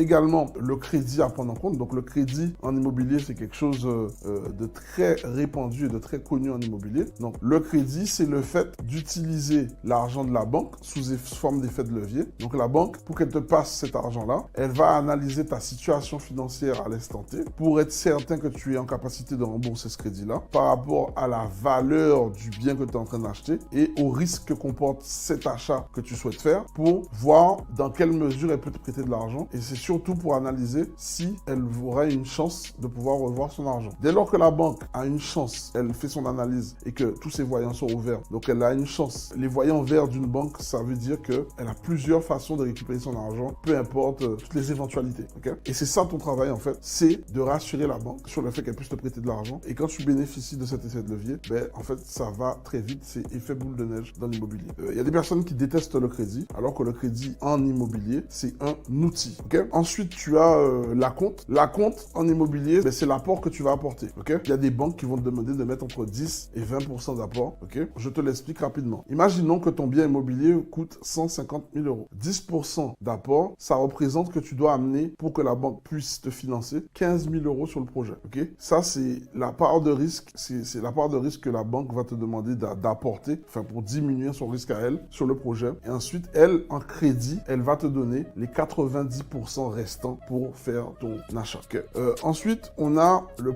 également le crédit à prendre en compte. Donc le crédit en immobilier, c'est quelque chose de très répandu et de très connu en immobilier. Donc le crédit, c'est le fait d'utiliser l'argent de la banque sous forme d'effet de levier. Donc la banque, pour qu'elle te passe cet argent-là, elle va analyser ta situation financière à l'instant T pour être certain que tu es en capacité de rembourser ce crédit-là par rapport à la valeur du bien que tu es en train d'acheter et au risque que comporte cet achat que tu souhaites faire pour voir dans quelle mesure elle peut te prêter de l'argent. Et c'est surtout pour analyser si elle aura une chance de pouvoir revoir son argent. Dès lors que la banque a une chance, elle fait son analyse et que tous ses voyants sont ouverts, donc elle a une chance. Les voyants verts d'une banque, ça veut dire qu'elle a plusieurs façons de récupérer son argent, peu importe toutes les éventualités. Okay? Et c'est ça ton travail en fait, c'est de rassurer la banque sur le fait qu'elle puisse te prêter de l'argent. Et quand tu bénéficies de cet effet de levier, ben, en fait, ça va très vite, c'est effet boule de neige dans l'immobilier. Il y a des personnes qui détestent le crédit, alors que le crédit en immobilier, c'est un outil. Okay? Ensuite, tu as l'acompte. L'acompte en immobilier, ben, c'est l'apport que tu vas apporter. Okay? Il y a des banques qui vont te demander de mettre entre 10 et 20% d'apport. Okay? Je te l'explique rapidement. Imaginons que ton bien immobilier coûte 150 000 euros. 10% d'apport, ça représente que tu dois amener pour que la banque puisse te financer 15 000 euros sur le projet. Okay? Ça, c'est la part de risque. C'est la part de risque que la banque va te demander d'apporter, enfin pour diminuer son risque à elle sur le projet. Et ensuite, elle, en crédit, elle va te donner les 90% restants pour faire ton achat. Okay? Ensuite, on a le